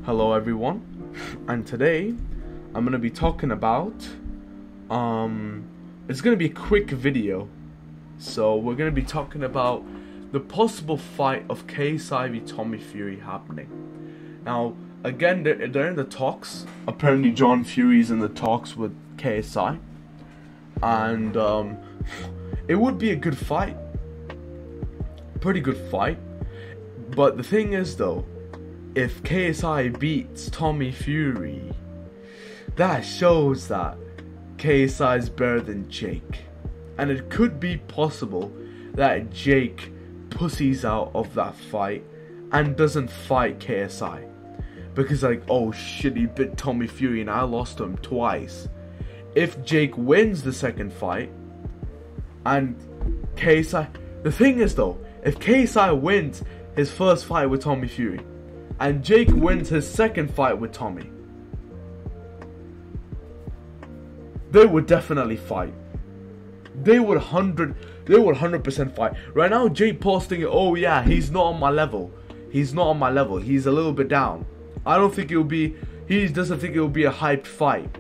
Hello everyone, and today I'm gonna be talking about it's gonna be a quick video. So we're gonna be talking about the possible fight of KSI v Tommy Fury happening. Now again, they're in the talks. Apparently John Fury's in the talks with KSI, and it would be a good fight, pretty good fight. But the thing is though, if KSI beats Tommy Fury, that shows that KSI is better than Jake. And it could be possible that Jake pussies out of that fight and doesn't fight KSI. Because like, oh shit, he bit Tommy Fury and I lost him twice. If Jake wins the second fight, and KSI... The thing is though, if KSI wins his first fight with Tommy Fury, and Jake wins his second fight with Tommy, they would definitely fight. They would 100% fight. Right now, Jake Paul's thinking, oh yeah, he's not on my level. He's not on my level. He's a little bit down. I don't think it'll be. He doesn't think it'll be a hyped fight.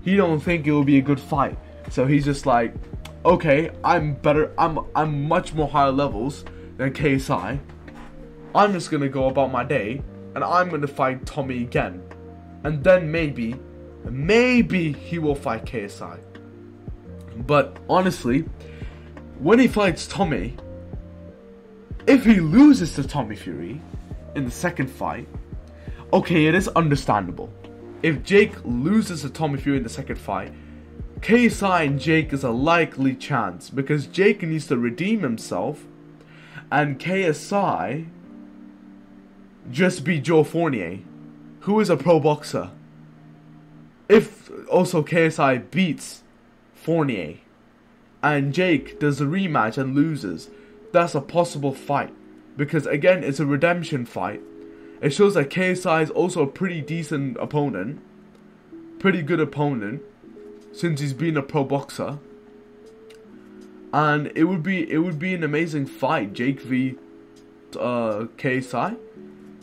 He don't think it will be a good fight. So he's just like, okay, I'm better. I'm much more higher levels than KSI. I'm just gonna go about my day, and I'm gonna fight Tommy again, and then maybe he will fight KSI. But honestly, when he fights Tommy, if he loses to Tommy Fury in the second fight, okay, it is understandable. If Jake loses to Tommy Fury in the second fight, KSI and Jake is a likely chance, because Jake needs to redeem himself, and KSI just beat Joe Fournier, who is a pro boxer. If also KSI beats Fournier and Jake does a rematch and loses, that's a possible fight, because again, it's a redemption fight. It shows that KSI is also a pretty decent opponent, pretty good opponent, since he's been a pro boxer. And it would be an amazing fight, Jake v KSI.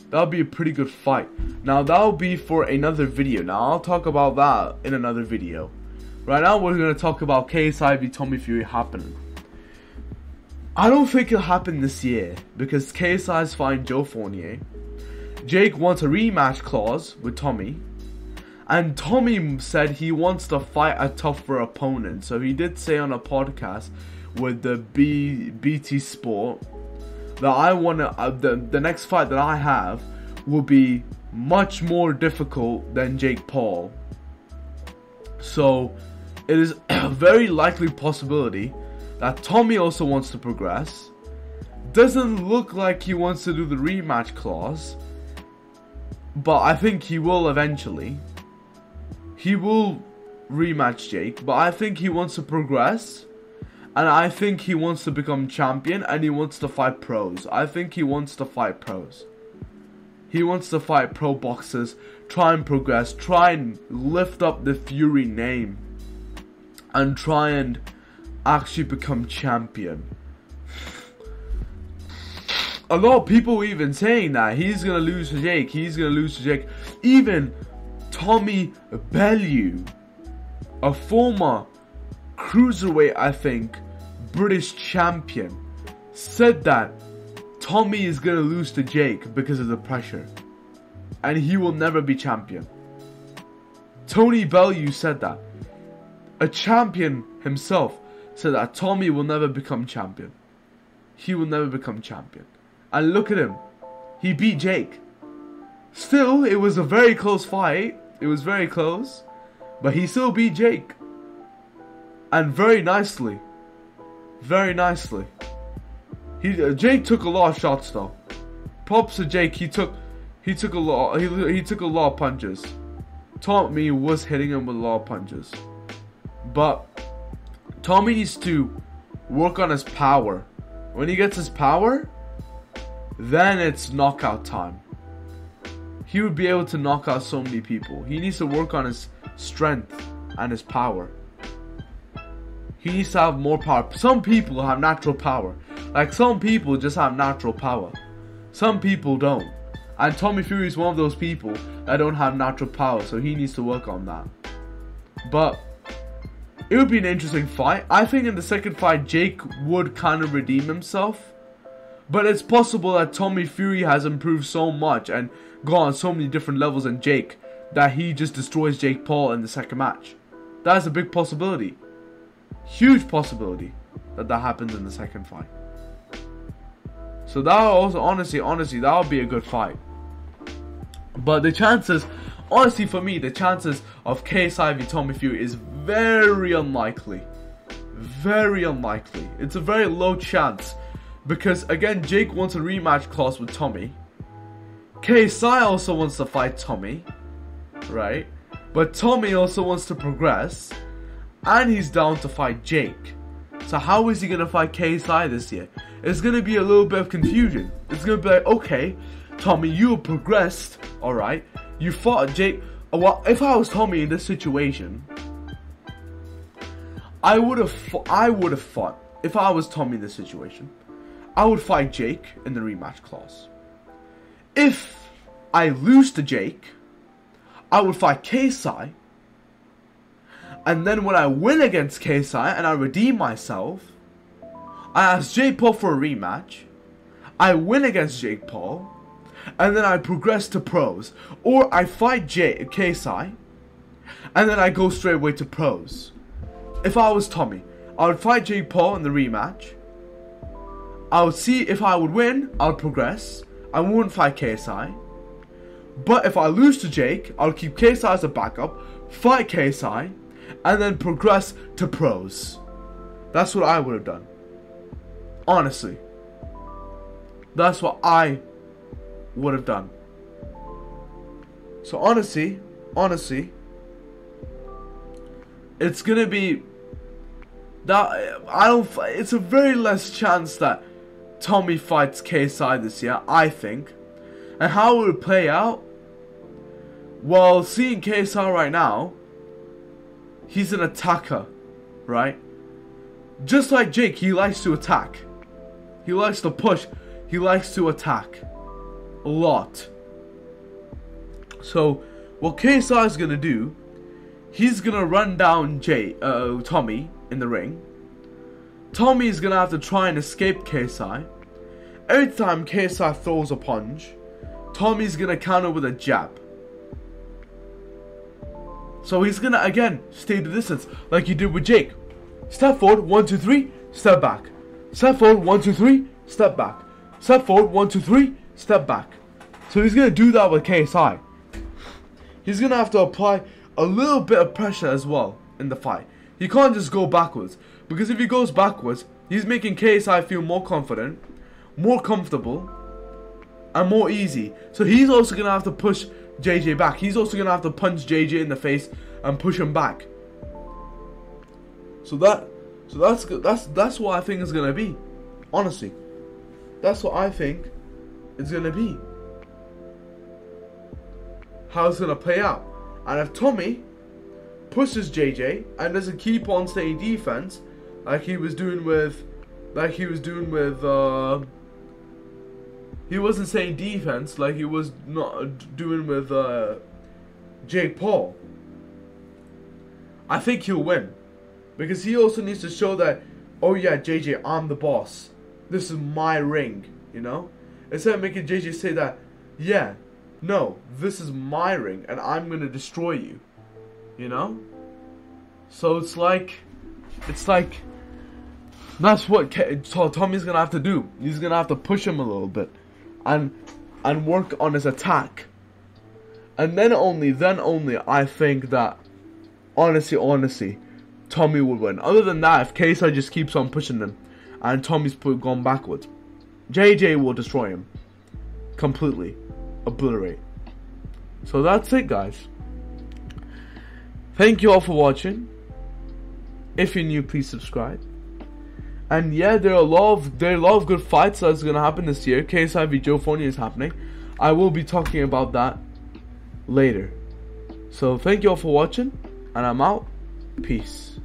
That would be a pretty good fight. Now that will be for another video. Now I'll talk about that in another video. Right now we're going to talk about KSI v Tommy Fury happening. I don't think it'll happen this year, because KSI is fighting Joe Fournier. Jake wants a rematch clause with Tommy. And Tommy said he wants to fight a tougher opponent. So he did say on a podcast with the BT Sport that I want to, the next fight that I have will be much more difficult than Jake Paul. So it is a very likely possibility that Tommy also wants to progress. Doesn't look like he wants to do the rematch clause, but I think he will eventually. He will rematch Jake, but I think he wants to progress. And I think he wants to become champion, and he wants to fight pros. I think he wants to fight pros. He wants to fight pro boxers, try and progress, try and lift up the Fury name, and try and actually become champion. A lot of people even saying that he's going to lose to Jake. He's going to lose to Jake. Even Tommy Bellew, a former cruiserweight, I think, British champion, said that Tommy is gonna lose to Jake because of the pressure, and he will never be champion. Tony Bellew said that. A champion himself said that Tommy will never become champion. He will never become champion. And look at him. He beat Jake. Still, it was a very close fight. It was very close, but he still beat Jake. And very nicely. Very nicely. Jake took a lot of shots though. Props to Jake. He took a lot. He took a lot of punches. Tommy was hitting him with a lot of punches. But Tommy needs to work on his power. When he gets his power, then it's knockout time. He would be able to knock out so many people. He needs to work on his strength and his power. He needs to have more power. Some people have natural power. Like, some people just have natural power. Some people don't. And Tommy Fury is one of those people that don't have natural power, so he needs to work on that. But it would be an interesting fight. I think in the second fight, Jake would kind of redeem himself. But it's possible that Tommy Fury has improved so much and gone on so many different levels than Jake that he just destroys Jake Paul in the second match. That's a big possibility. Huge possibility that happens in the second fight. So that would also, honestly, that would be a good fight. But the chances, honestly for me, the chances of KSI v Tommy Fury is very unlikely. Very unlikely. It's a very low chance. Because again, Jake wants a rematch clause with Tommy. KSI also wants to fight Tommy. Right? But Tommy also wants to progress. And he's down to fight Jake. So how is he going to fight KSI this year? It's going to be a little bit of confusion. It's going to be like, okay, Tommy, you have progressed. Alright. You fought Jake. Well, if I was Tommy in this situation, I would have fought. If I was Tommy in this situation, I would fight Jake in the rematch clause. If I lose to Jake, I would fight KSI. And then when I win against KSI and I redeem myself, I ask Jake Paul for a rematch. I win against Jake Paul. And then I progress to pros. Or I fight KSI. And then I go straight away to pros. If I was Tommy, I would fight Jake Paul in the rematch. I would see if I would win, I would progress. I wouldn't fight KSI. But if I lose to Jake, I would keep KSI as a backup, fight KSI, and then progress to pros. That's what I would have done. Honestly. That's what I would have done. So honestly, it's gonna be that it's a very less chance that Tommy fights KSI this year, I think. And how it would play out? Well, seeing KSI right now, he's an attacker, right? Just like Jake, he likes to attack. He likes to push. He likes to attack. A lot. So, what KSI is going to do, he's going to run down Tommy in the ring. Tommy is going to have to try and escape KSI. Every time KSI throws a punch, Tommy's going to counter with a jab. So he's going to, again, stay the distance like he did with Jake. Step forward, 1, 2, 3, step back. Step forward, 1, 2, 3, step back. Step forward, 1, 2, 3, step back. So he's going to do that with KSI. He's going to have to apply a little bit of pressure as well in the fight. He can't just go backwards. Because if he goes backwards, he's making KSI feel more confident, more comfortable, and more easy. So he's also going to have to push JJ back. He's also going to have to punch JJ in the face and push him back. So that's what I think it's going to be. Honestly. That's what I think it's going to be. How it's going to play out. And if Tommy pushes JJ and doesn't keep on staying defense like he was doing with he wasn't saying defense like he was not doing with Jake Paul, I think he'll win. Because he also needs to show that, oh yeah, JJ, I'm the boss. This is my ring, you know? Instead of making JJ say that, yeah, no, this is my ring and I'm gonna destroy you. You know? So it's like that's what Tommy's gonna have to do. He's gonna have to push him a little bit and work on his attack. And then only I think that honestly Tommy will win. Other than that, if KSI just keeps on pushing him and Tommy's gone backwards, JJ will destroy him completely, obliterate. So that's it, guys. Thank you all for watching. If you're new, please subscribe. And yeah, there are a lot of good fights that's gonna happen this year. KSI v Joe Fournier is happening. I will be talking about that later. So thank you all for watching, and I'm out. Peace.